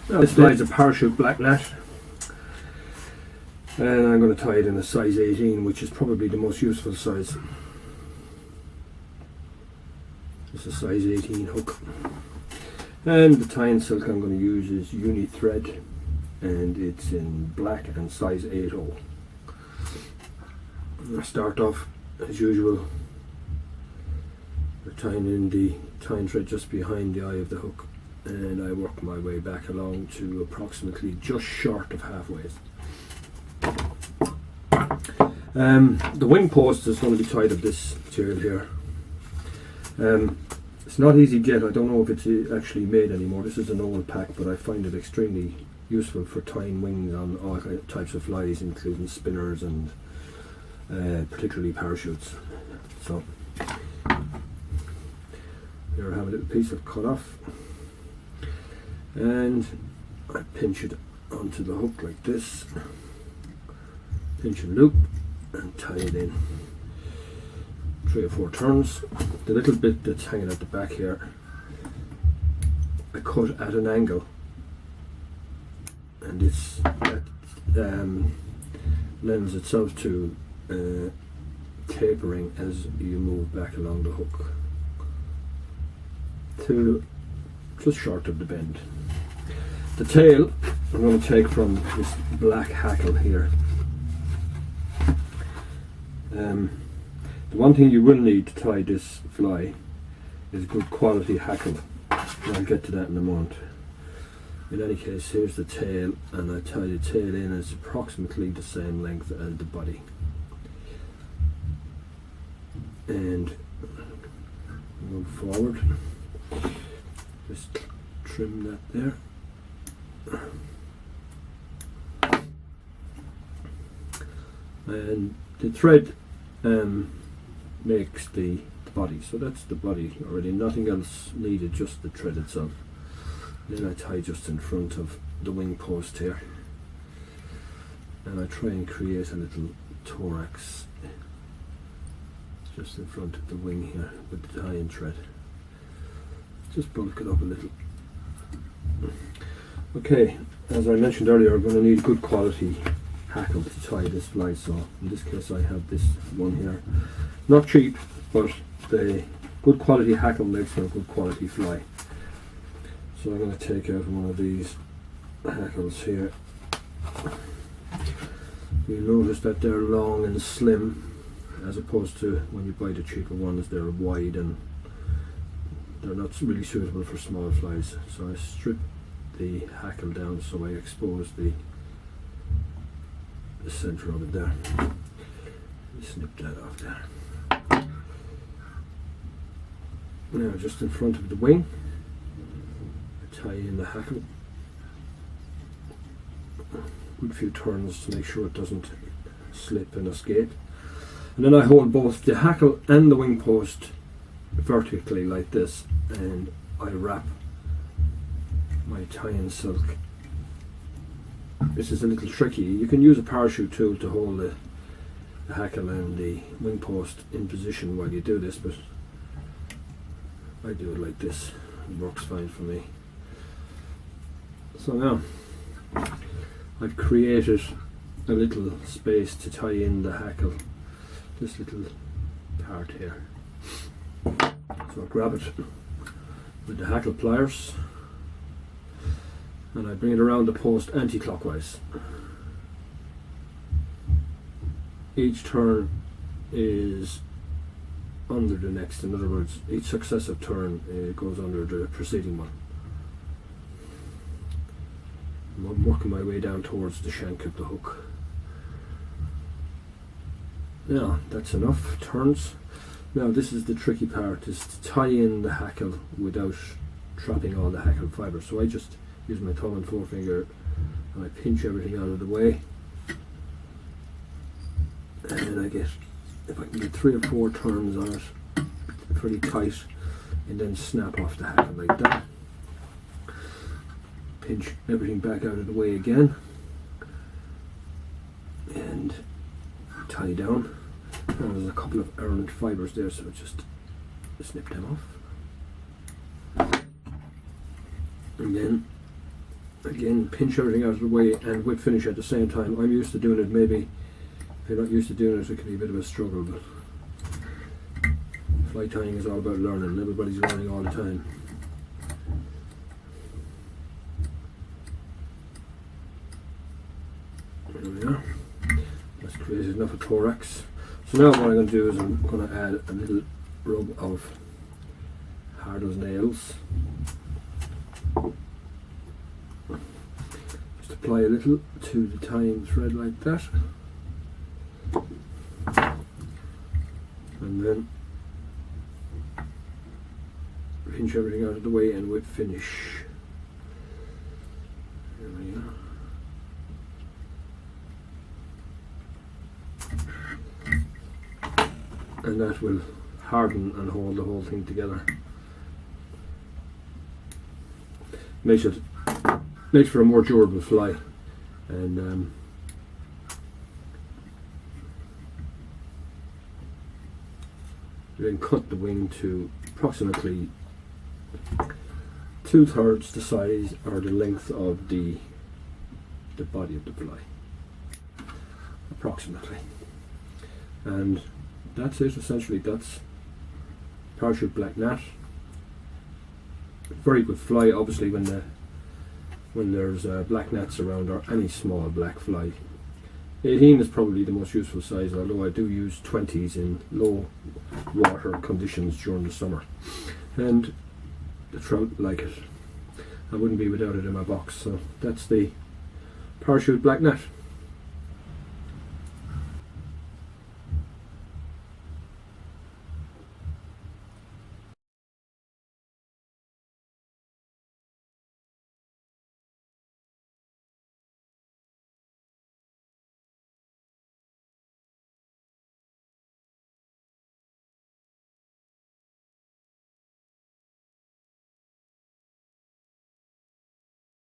Now this fly is a parachute black gnat, and I'm going to tie it in a size 18, which is probably the most useful size. It's a size 18 hook, and the tying silk I'm going to use is uni thread, and it's in black and size 8/0. I start off as usual by tying in the tying thread just behind the eye of the hook, and I work my way back along to approximately just short of halfway. The wing post is going to be tied up this material here. It's not EasyJet. I don't know if it's actually made anymore. This is an old pack, but I find it extremely useful for tying wings on all types of flies, including spinners and particularly parachutes. So here I have a little piece of cut off, and I pinch it onto the hook like this, pinch and loop, and tie it in 3 or 4 turns. The little bit that's hanging at the back here, I cut at an angle, and that lends itself to tapering as you move back along the hook to just short of the bend. The tail I'm going to take from this black hackle here. The one thing you will need to tie this fly is good quality hackle. I'll get to that in a moment. In any case, here's the tail, and I tie the tail in as approximately the same length as the body. And move forward. Just trim that there. And the thread makes the body, so that's the body already, nothing else needed, just the thread itself. Then I tie just in front of the wing post here, and I try and create a little thorax just in front of the wing here with the tie-in thread. Just bulk it up a little. Okay, as I mentioned earlier, I'm going to need good quality hackle to tie this fly, so in this case I have this one here. Not cheap, but the good quality hackle makes for a good quality fly. So I'm going to take out one of these hackles here. You'll notice that they're long and slim, as opposed to when you buy the cheaper ones, they're wide and they're not really suitable for small flies. So I strip the hackle down so I expose the center of it there. Snip that off there. Now just in front of the wing, I tie in the hackle. Good few turns to make sure it doesn't slip and escape. And then I hold both the hackle and the wing post vertically like this, and I wrap my tie-in silk. This is a little tricky. You can use a parachute tool to hold the hackle and the wing post in position while you do this, but I do it like this. It works fine for me. So now I've created a little space to tie in the hackle, this little part here. So I grab it with the hackle pliers and I bring it around the post anti-clockwise. Each turn is under the next. In other words, each successive turn goes under the preceding one. I'm working my way down towards the shank of the hook. Now that's enough turns. Now this is the tricky part, is to tie in the hackle without trapping all the hackle fibres. So I just use my thumb and forefinger and I pinch everything out of the way, and I get, if I can get 3 or 4 turns on it pretty tight, and then snap off the hackle like that. Pinch everything back out of the way again and tie down. Now there's a couple of errant fibres there, so just snip them off, and then Again, pinch everything out of the way and whip finish at the same time. I'm used to doing it. Maybe if you're not used to doing it, it can be a bit of a struggle, but fly tying is all about learning. Everybody's learning all the time. There we are. That's created enough of thorax. So now what I'm going to do is I'm going to add a little rub of hard as nails. Just apply a little to the tying thread like that. And then pinch everything out of the way and whip finish. There we are. And that will harden and hold the whole thing together. Makes for a more durable fly. And then cut the wing to approximately 2/3 the size or the length of the body of the fly, approximately. And that's it essentially. That's parachute black gnat. Very good fly, obviously, when there's black gnats around, or any small black fly. 18 is probably the most useful size, although I do use 20s in low water conditions during the summer, and the trout like it. I wouldn't be without it in my box. So that's the parachute black gnat.